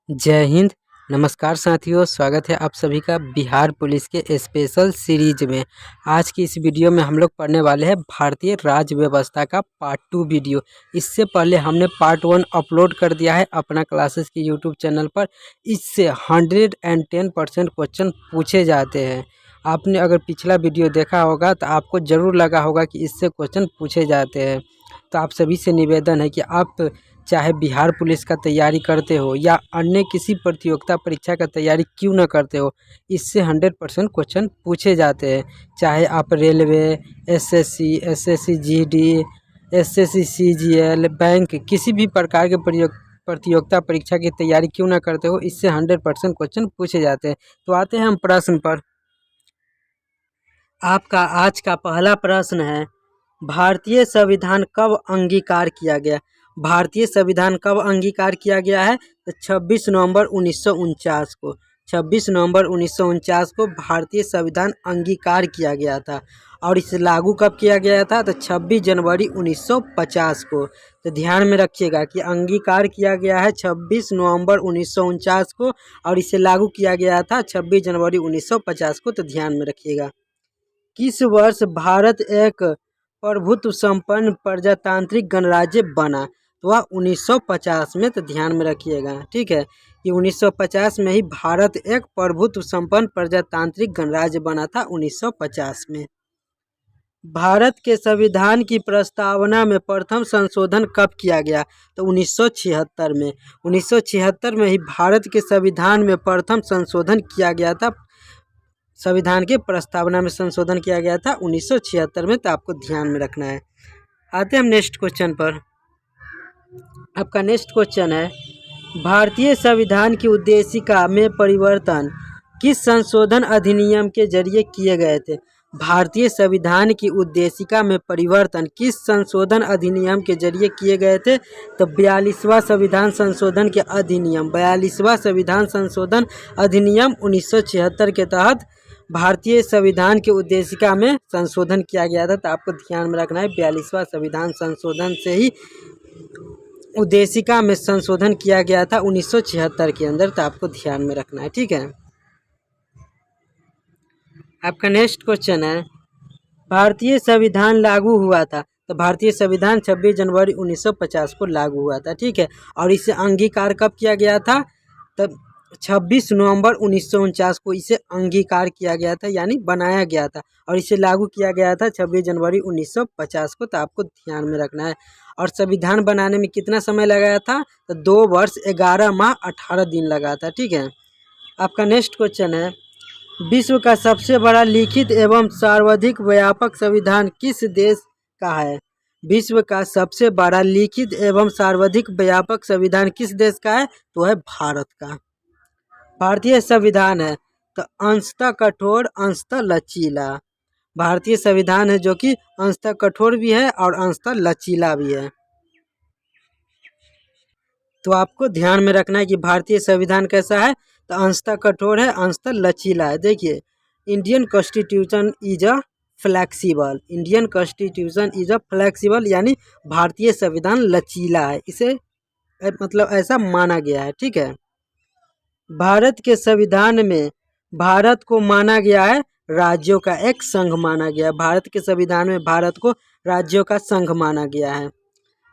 जय हिंद। नमस्कार साथियों, स्वागत है आप सभी का बिहार पुलिस के स्पेशल सीरीज में। आज की इस वीडियो में हम लोग पढ़ने वाले हैं भारतीय राज्य व्यवस्था का पार्ट 2 वीडियो। इससे पहले हमने पार्ट 1 अपलोड कर दिया है अपना क्लासेस के यूट्यूब चैनल पर। इससे 110% क्वेश्चन पूछे जाते हैं। आपने अगर पिछला वीडियो देखा होगा तो आपको ज़रूर लगा होगा कि इससे क्वेश्चन पूछे जाते हैं। तो आप सभी से निवेदन है कि आप चाहे बिहार पुलिस का तैयारी करते हो या अन्य किसी प्रतियोगिता परीक्षा का तैयारी क्यों न करते हो, इससे 100% क्वेश्चन पूछे जाते हैं। चाहे आप railway, SSC GD, SSC CGL, bank, किसी भी प्रकार के प्रतियोगिता परीक्षा की तैयारी क्यों न करते हो, इससे 100% क्वेश्चन पूछे जाते हैं। तो आते हैं हम प्रश्न पर। आपका आज का पहला प्रश्न है, भारतीय संविधान कब अंगीकार किया गया? भारतीय संविधान कब अंगीकार किया गया है? तो 26 नवंबर 1949 को। 26 नवंबर 1949 को भारतीय संविधान अंगीकार किया गया था। और इसे लागू कब किया गया था? तो 26 जनवरी 1950 को। तो ध्यान में रखिएगा कि अंगीकार किया गया है 26 नवंबर 1949 को और इसे लागू किया गया था 26 जनवरी 1950 को। तो ध्यान में रखिएगा। किस वर्ष भारत एक प्रभुत्व संपन्न प्रजातांत्रिक गणराज्य बना? तो वह 1950 में। तो ध्यान में रखिएगा, ठीक है। ये 1950 में ही भारत एक प्रभुत्व संपन्न प्रजातांत्रिक गणराज्य बना था, 1950 में। भारत के संविधान की प्रस्तावना में प्रथम संशोधन कब किया गया? तो 1976 में। 1976 में ही भारत के संविधान में प्रथम संशोधन किया गया था। संविधान के प्रस्तावना में संशोधन किया गया था 1976 में। तो आपको ध्यान में रखना है। आते हैं हम नेक्स्ट क्वेश्चन पर। आपका नेक्स्ट क्वेश्चन है, भारतीय संविधान की उद्देशिका में परिवर्तन किस संशोधन अधिनियम के जरिए किए गए थे? भारतीय संविधान की उद्देशिका में परिवर्तन किस संशोधन अधिनियम के जरिए किए गए थे? तो 42वां संविधान संशोधन के अधिनियम, 42वां संविधान संशोधन अधिनियम 1976 के तहत भारतीय संविधान की उद्देशिका में संशोधन किया गया था। तो आपको ध्यान में रखना है, 42वां संविधान संशोधन से ही उद्देशिका में संशोधन किया गया था 1976 के अंदर। तो आपको ध्यान में रखना है, ठीक है। आपका नेक्स्ट क्वेश्चन है, भारतीय संविधान लागू हुआ था? तो भारतीय संविधान 26 जनवरी 1950 को लागू हुआ था, ठीक है। और इसे अंगीकार कब किया गया था? तब 26 नवंबर 1949 को इसे अंगीकार किया गया था, यानी बनाया गया था। और इसे लागू किया गया था 26 जनवरी 1950 को। तो आपको ध्यान में रखना है। और संविधान बनाने में कितना समय लगाया था? तो 2 वर्ष 11 माह 18 दिन लगा था, ठीक है। आपका नेक्स्ट क्वेश्चन है, विश्व का सबसे बड़ा लिखित एवं सर्वाधिक व्यापक संविधान किस देश का है? विश्व का सबसे बड़ा लिखित एवं सर्वाधिक व्यापक संविधान किस देश का है? तो है भारत का। भारतीय संविधान है तो अंशतः कठोर अंशतः लचीला। भारतीय संविधान है जो कि अंशतः कठोर भी है और अंशतः लचीला भी है। तो आपको ध्यान में रखना है कि भारतीय संविधान कैसा है? तो अंशतः कठोर है, अंशतः लचीला है। देखिए, Indian constitution is a flexible. Indian constitution is a flexible, यानी भारतीय संविधान लचीला है। इसे मतलब ऐसा माना गया है, ठीक है। भारत के संविधान में भारत को माना गया है राज्यों का एक संघ माना गया है। भारत के संविधान में भारत को राज्यों का संघ माना गया है।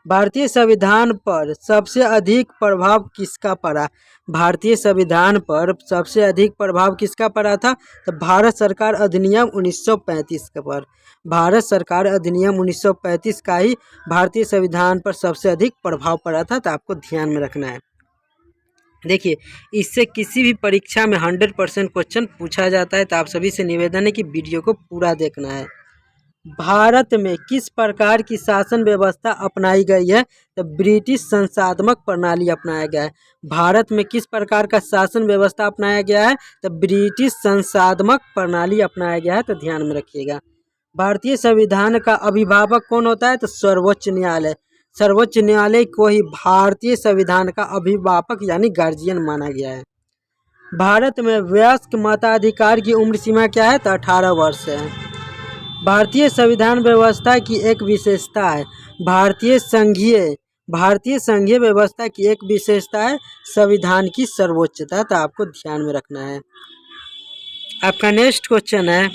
भारतीय संविधान पर सबसे अधिक प्रभाव किसका पड़ा? भारतीय संविधान पर सबसे अधिक प्रभाव किसका पड़ा था? तो भारत सरकार अधिनियम 1935 के पर। भारत सरकार अधिनियम 1935 का ही भारतीय संविधान पर सबसे अधिक प्रभाव पड़ा था। तो आपको ध्यान में रखना है। देखिए, इससे किसी भी परीक्षा में 100% क्वेश्चन पूछा जाता है। तो आप सभी से निवेदन है कि वीडियो को पूरा देखना है। भारत में किस प्रकार की शासन व्यवस्था अपनाई गई है? तो ब्रिटिश संसाधनात्मक प्रणाली अपनाया गया है। भारत में किस प्रकार का शासन व्यवस्था अपनाया गया है? तो ब्रिटिश संसाधनात्मक प्रणाली अपनाया गया है। तो ध्यान में रखिएगा। भारतीय संविधान का अभिभावक कौन होता है? तो सर्वोच्च न्यायालय। सर्वोच्च न्यायालय को ही भारतीय संविधान का अभिभावक यानी गार्जियन माना गया है। भारत में वयस्क मताधिकार की उम्र सीमा क्या है? तो 18 वर्ष है। भारतीय संविधान व्यवस्था की एक विशेषता है, भारतीय संघीय भारतीय संघीय व्यवस्था की एक विशेषता है संविधान की सर्वोच्चता, तो आपको ध्यान में रखना है। आपका नेक्स्ट क्वेश्चन है,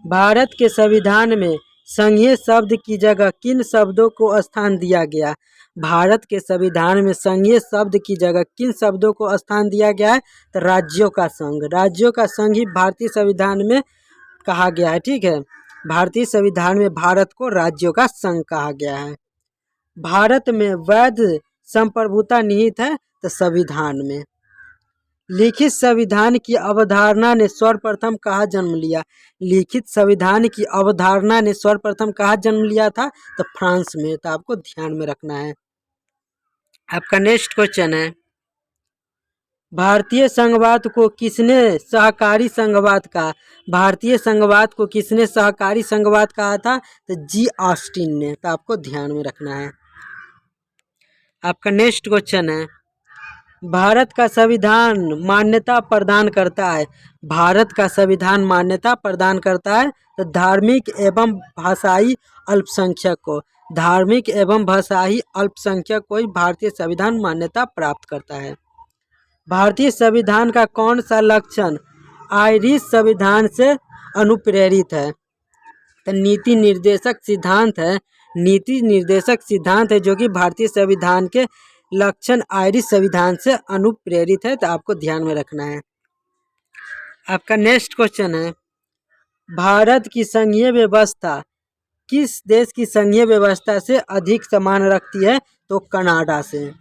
भारत के संविधान में संघीय शब्द की जगह किन शब्दों को स्थान दिया गया? भारत के संविधान में संघीय शब्द की जगह किन शब्दों को स्थान दिया गया है? तो राज्यों का संघ, राज्यों का संघ ही भारतीय संविधान में कहा गया है। ठीक है, भारतीय संविधान में भारत को राज्यों का संघ कहा गया है। भारत में वैध संप्रभुता निहित है, तो संविधान में। लिखित संविधान की अवधारणा ने सर्वप्रथम कहाँ जन्म लिया? लिखित संविधान की अवधारणा ने सर्वप्रथम कहाँ जन्म लिया था? तो फ्रांस में, तो आपको ध्यान में रखना है। आपका नेक्स्ट क्वेश्चन है, भारतीय संघवाद को किसने सहकारी संघवाद कहा? भारतीय संघवाद को किसने सहकारी संघवाद कहा था? तो जी ऑस्टिन ने, तो आपको ध्यान में रखना है। आपका नेक्स्ट क्वेश्चन है, भारत का संविधान मान्यता प्रदान करता है, भारत का संविधान मान्यता प्रदान करता है तो धार्मिक एवं भाषाई अल्पसंख्यक को, धार्मिक एवं भाषाई अल्पसंख्यक को ही भारतीय संविधान मान्यता प्राप्त करता है। भारतीय संविधान का कौन सा लक्षण आयरिश संविधान से अनुप्रेरित है? तो नीति निर्देशक सिद्धांत है, नीति निर्देशक सिद्धांत है जो कि भारतीय संविधान के लक्षण आयरिश संविधान से अनुप्रेरित है, तो आपको ध्यान में रखना है। आपका नेक्स्ट क्वेश्चन है, भारत की संघीय व्यवस्था किस देश की संघीय व्यवस्था से अधिक समान रखती है? तो कनाडा से,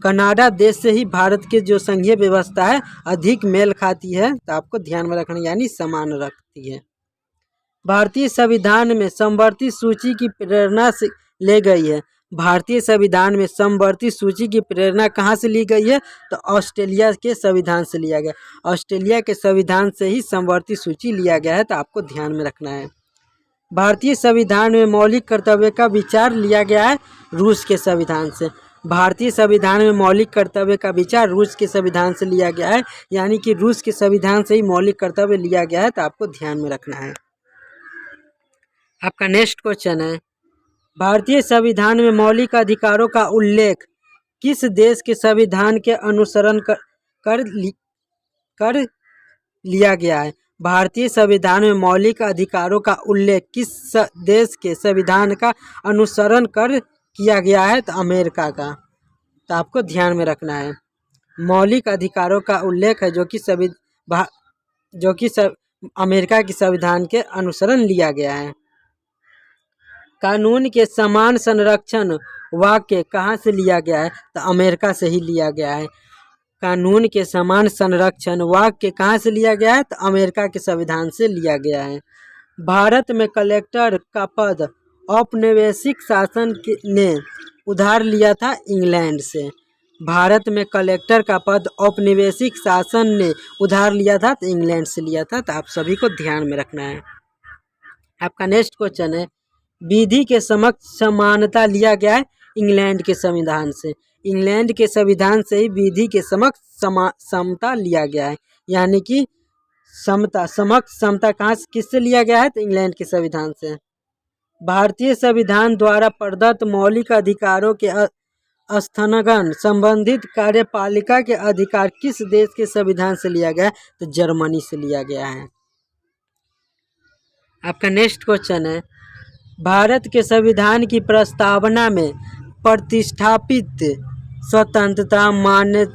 कनाडा देश से ही भारत की जो संघीय व्यवस्था है अधिक मेल खाती है, तो आपको ध्यान में रखना, यानी समान रखती है। भारतीय संविधान में समवर्ती सूची की प्रेरणा से ले गई है, भारतीय संविधान में समवर्ती सूची की प्रेरणा कहाँ से ली गई है? तो ऑस्ट्रेलिया के संविधान से लिया गया, ऑस्ट्रेलिया के संविधान से ही समवर्ती सूची लिया गया है, तो आपको ध्यान में रखना है। भारतीय संविधान में मौलिक कर्तव्य का विचार लिया गया है रूस के संविधान से, भारतीय संविधान में मौलिक कर्तव्य का विचार रूस के संविधान से लिया गया है, यानी कि रूस के संविधान से ही मौलिक कर्तव्य लिया गया है, तो आपको ध्यान में रखना है। आपका नेक्स्ट क्वेश्चन है, भारतीय संविधान में मौलिक अधिकारों का उल्लेख किस देश के संविधान के अनुसरण कर लिया गया है? भारतीय संविधान में मौलिक अधिकारों का उल्लेख किस देश के संविधान का अनुसरण कर किया गया है? तो अमेरिका का, तो आपको ध्यान में रखना है। मौलिक अधिकारों का उल्लेख है जो कि अमेरिका के संविधान के अनुसरण लिया गया है। कानून के समान संरक्षण वाक्य कहाँ से लिया गया है? तो अमेरिका से ही लिया गया है। कानून के समान संरक्षण वाक्य कहाँ से लिया गया है? तो अमेरिका के संविधान से लिया गया है। भारत में कलेक्टर का पद औपनिवेशिक शासन ने उधार लिया था इंग्लैंड से, भारत में कलेक्टर का पद औपनिवेशिक शासन ने उधार लिया था तो इंग्लैंड से लिया था, तो आप सभी को ध्यान में रखना है। आपका नेक्स्ट क्वेश्चन है, विधि के समक्ष समानता लिया गया है इंग्लैंड के संविधान से, इंग्लैंड के संविधान से ही विधि के समक्ष समता लिया गया है, यानी कि समता, समक्ष समता कहाँ से किससे लिया गया है? तो इंग्लैंड के संविधान से। भारतीय संविधान द्वारा प्रदत्त मौलिक अधिकारों के स्थगन संबंधित कार्यपालिका के अधिकार किस देश के संविधान से लिया गया है? तो जर्मनी से लिया गया है। आपका नेक्स्ट क्वेश्चन है, भारत के संविधान की प्रस्तावना में प्रतिष्ठापित स्वतंत्रता,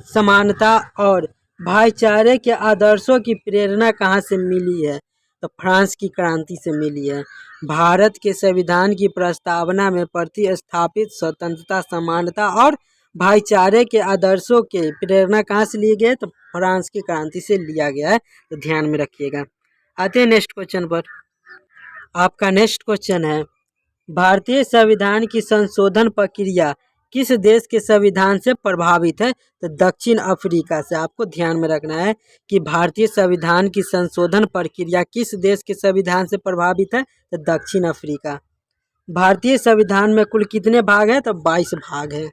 समानता और भाईचारे के आदर्शों की प्रेरणा कहाँ से मिली है? तो फ्रांस की क्रांति से मिली है। भारत के संविधान की प्रस्तावना में प्रतिस्थापित स्वतंत्रता, समानता और भाईचारे के आदर्शों के प्रेरणा कहाँ से लिए गए? तो फ्रांस की क्रांति से लिया गया है, तो ध्यान में रखिएगा। आते हैं नेक्स्ट क्वेश्चन पर। आपका नेक्स्ट क्वेश्चन है, भारतीय संविधान की संशोधन प्रक्रिया किस देश के संविधान से प्रभावित है? तो दक्षिण अफ्रीका से। आपको ध्यान में रखना है कि भारतीय संविधान की संशोधन प्रक्रिया किस देश के संविधान से प्रभावित है? तो दक्षिण अफ्रीका। भारतीय संविधान में कुल कितने भाग हैं? तो 22 भाग हैं।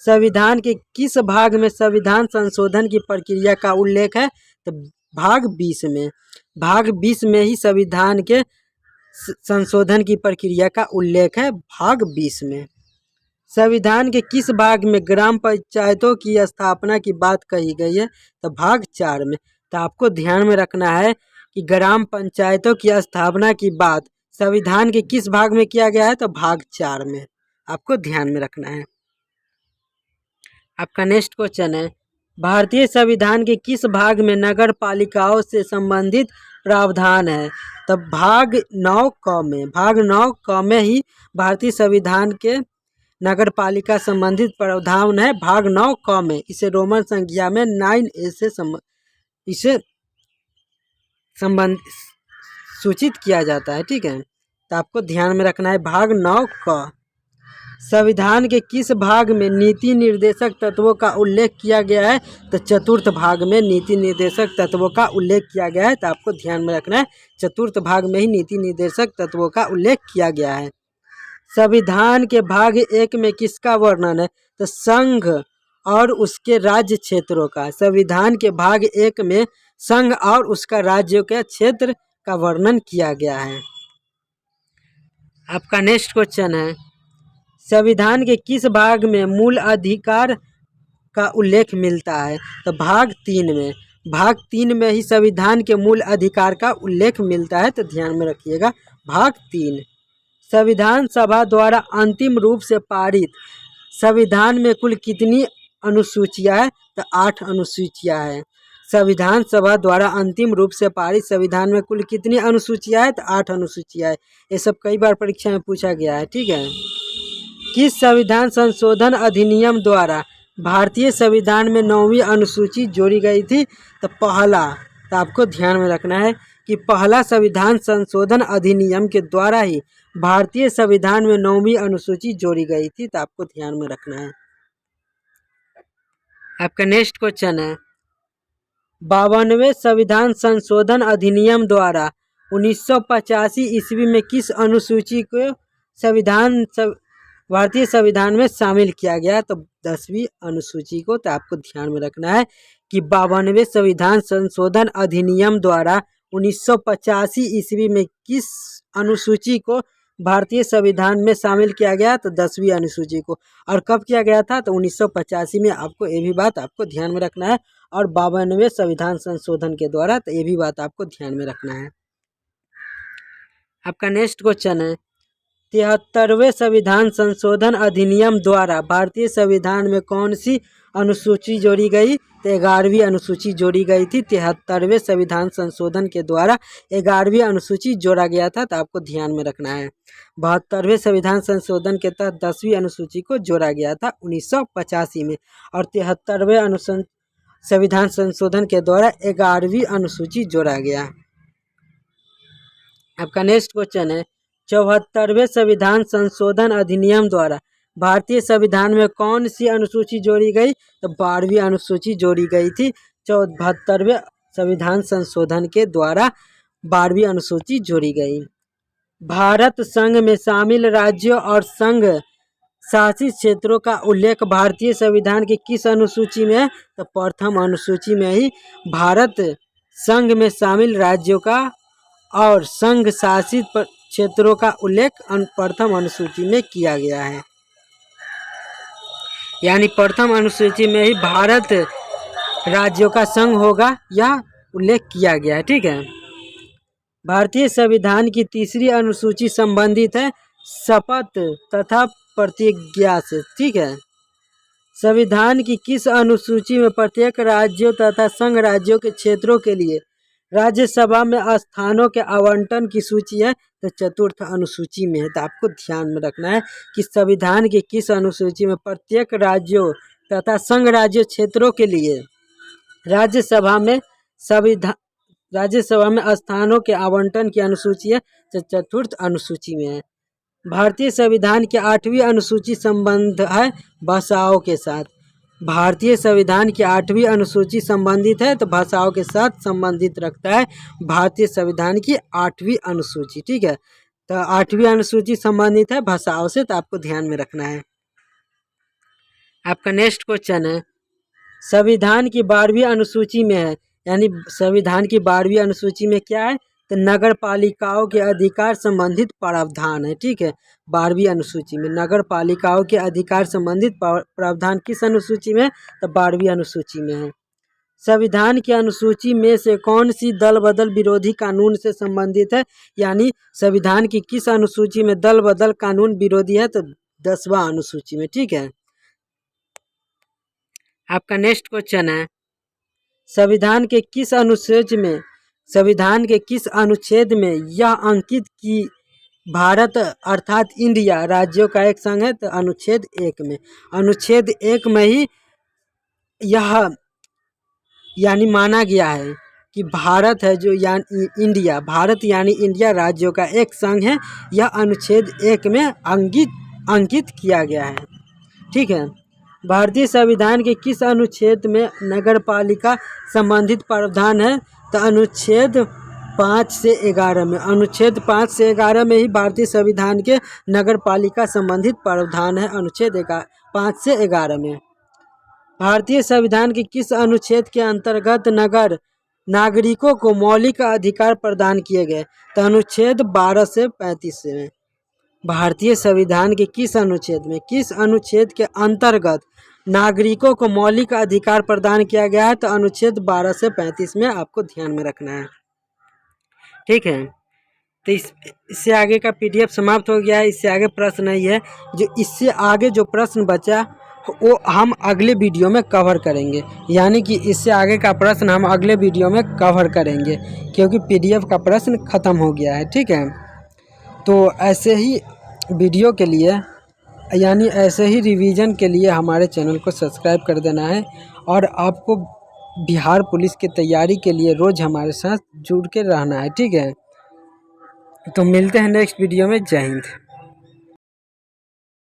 संविधान के किस भाग में संविधान संशोधन की प्रक्रिया का उल्लेख है? तो भाग 20 में, भाग 20 में ही संविधान के संशोधन की प्रक्रिया का उल्लेख है, भाग 20 में। संविधान के किस भाग में ग्राम पंचायतों की स्थापना की बात कही गई है? तो भाग 4 में। तो आपको ध्यान में रखना है कि ग्राम पंचायतों की स्थापना की बात संविधान के किस भाग में किया गया है? तो भाग 4 में। आपको ध्यान में रखना है। आपका नेक्स्ट क्वेश्चन है, भारतीय संविधान के किस भाग में नगर पालिकाओं से संबंधित प्रावधान है? तो भाग 9 क में। भाग 9 क में ही भारतीय संविधान के नगर पालिका संबंधित प्रावधान है, भाग 9 क में। इसे रोमन संख्या में 9A से इसे संबंध सूचित किया जाता है। ठीक है, तो आपको ध्यान में रखना है। भाग 9 क। संविधान के किस भाग में नीति निर्देशक तत्वों का उल्लेख किया गया है? तो चतुर्थ भाग में नीति निर्देशक तत्वों का उल्लेख किया गया है। तो आपको ध्यान में रखना है, चतुर्थ भाग में ही नीति निर्देशक तत्वों का उल्लेख किया गया है। संविधान के भाग 1 में किसका वर्णन है? तो संघ और उसके राज्य क्षेत्रों का। संविधान के भाग 1 में संघ और उसका राज्यों के क्षेत्र का वर्णन किया गया है। आपका नेक्स्ट क्वेश्चन है, संविधान के किस भाग में मूल अधिकार का उल्लेख मिलता है? तो भाग 3 में। भाग 3 में ही संविधान के मूल अधिकार का उल्लेख मिलता है। तो ध्यान में रखिएगा, भाग 3। संविधान सभा द्वारा अंतिम रूप से पारित संविधान में कुल कितनी अनुसूचियां हैं? तो 8 अनुसूचियां हैं। संविधान सभा द्वारा अंतिम रूप से पारित संविधान में कुल कितनी अनुसूचियां हैं? तो 8 अनुसूचियां हैं। ये सब कई बार परीक्षा में पूछा गया है। ठीक है, किस संविधान संशोधन अधिनियम द्वारा भारतीय संविधान में 9वीं अनुसूची जोड़ी गई थी? तो पहला। तो आपको ध्यान में रखना है कि पहला संविधान संशोधन अधिनियम के द्वारा ही भारतीय संविधान में 9वीं अनुसूची जोड़ी गई थी। तो आपको ध्यान में रखना है। आपका नेक्स्ट क्वेश्चन है, 52वें संविधान संशोधन अधिनियम द्वारा 1985 ईस्वी में किस अनुसूची को भारतीय संविधान में शामिल किया गया? तो 10वीं अनुसूची को। तो आपको ध्यान में रखना है कि 52वें संविधान संशोधन अधिनियम द्वारा 1985 ईस्वी में किस अनुसूची को भारतीय संविधान में शामिल किया गया? तो 10वीं अनुसूची को। और कब किया गया था? तो 1985 में। आपको ये भी बात आपको ध्यान में रखना है। और 52वें संविधान संशोधन के द्वारा। तो ये भी बात आपको ध्यान में रखना है। आपका नेक्स्ट क्वेश्चन है, 73वें संविधान संशोधन अधिनियम द्वारा भारतीय संविधान में कौन सी अनुसूची जोड़ी गई? तो 11वीं अनुसूची जोड़ी गई थी। 73वें संविधान संशोधन के द्वारा 11वीं अनुसूची जोड़ा गया था। तो आपको ध्यान में रखना है। 72वें संविधान संशोधन के तहत 10वीं अनुसूची को जोड़ा गया था 1985 में। और 73वें संविधान संशोधन के द्वारा 11वीं अनुसूची जोड़ा गया। आपका नेक्स्ट क्वेश्चन है, 74वें संविधान संशोधन अधिनियम द्वारा भारतीय संविधान में कौन सी अनुसूची जोड़ी गई? तो 12वीं अनुसूची जोड़ी गई थी। 74वें संविधान संशोधन के द्वारा 12वीं अनुसूची जोड़ी गई। भारत संघ में शामिल राज्यों और संघ शासित क्षेत्रों का उल्लेख भारतीय संविधान की किस अनुसूची में है? तो प्रथम अनुसूची में ही भारत संघ में शामिल राज्यों का और संघ शासित क्षेत्रों का उल्लेख प्रथम अनुसूची में किया गया है। यानी प्रथम अनुसूची में ही भारत राज्यों का संघ होगा, यह उल्लेख किया गया है। ठीक है, भारतीय संविधान की तीसरी अनुसूची संबंधित है शपथ तथा प्रतिज्ञा से। ठीक है, संविधान की किस अनुसूची में प्रत्येक राज्यों तथा संघ राज्यों के क्षेत्रों के लिए राज्यसभा में स्थानों के आवंटन की सूची है? तो चतुर्थ अनुसूची में है। तो आपको ध्यान में रखना है कि संविधान की किस अनुसूची में प्रत्येक राज्यों तथा संघ राज्य क्षेत्रों के लिए राज्यसभा में स्थानों के आवंटन की अनुसूची है। तो चतुर्थ अनुसूची में है। भारतीय संविधान की 8वीं अनुसूची संबंध है भाषाओं के साथ। भारतीय संविधान की 8वीं अनुसूची संबंधित है तो भाषाओं के साथ संबंधित रखता है भारतीय संविधान की 8वीं अनुसूची। ठीक है, तो 8वीं अनुसूची संबंधित है भाषाओं से। तो आपको ध्यान में रखना है। आपका नेक्स्ट क्वेश्चन है, संविधान की 12वीं अनुसूची में है, यानी संविधान की 12वीं अनुसूची में क्या है? तो तो नगर पालिकाओं के अधिकार संबंधित प्रावधान है। ठीक है, 12वीं अनुसूची में नगर पालिकाओं के अधिकार संबंधित प्रावधान किस अनुसूची में है? तो 12वीं अनुसूची में है। संविधान की अनुसूची में से कौन सी दल बदल विरोधी कानून से संबंधित है? यानी संविधान की किस अनुसूची में दल बदल कानून विरोधी है? तो 10वां अनुसूची में। ठीक है, आपका नेक्स्ट क्वेश्चन है, संविधान के किस अनुच्छेद में यह अंकित की भारत अर्थात इंडिया राज्यों का एक संघ है? तो अनुच्छेद 1 में। अनुच्छेद 1 में ही यह यानी माना गया है कि भारत है जो इंडिया, भारत यानी इंडिया राज्यों का एक संघ है। यह अनुच्छेद 1 में अंकित किया गया है। ठीक है, भारतीय संविधान के किस अनुच्छेद में नगर पालिका संबंधित प्रावधान है? तो अनुच्छेद 5 से 11 में। अनुच्छेद 5 से 11 में ही भारतीय संविधान के नगर पालिका संबंधित प्रावधान है, अनुच्छेद 5 से 11 में। भारतीय संविधान के किस अनुच्छेद के अंतर्गत नागरिकों को मौलिक अधिकार प्रदान किए गए? तो अनुच्छेद 12 से 35 में। भारतीय संविधान के किस अनुच्छेद के अंतर्गत नागरिकों को मौलिक अधिकार प्रदान किया गया है? तो अनुच्छेद 12 से 35 में आपको ध्यान में रखना है। ठीक है, तो इससे आगे का PDF समाप्त हो गया है। इससे आगे प्रश्न नहीं है। जो इससे आगे जो प्रश्न बचा वो हम अगले वीडियो में कवर करेंगे, यानी कि इससे आगे का प्रश्न हम अगले वीडियो में कवर करेंगे, क्योंकि PDF का प्रश्न ख़त्म हो गया है। ठीक है, तो ऐसे ही वीडियो के लिए यानी ऐसे ही रिवीजन के लिए हमारे चैनल को सब्सक्राइब कर देना है, और आपको बिहार पुलिस की तैयारी के लिए रोज़ हमारे साथ जुड़ के रहना है। ठीक है, तो मिलते हैं नेक्स्ट वीडियो में। जय हिंद।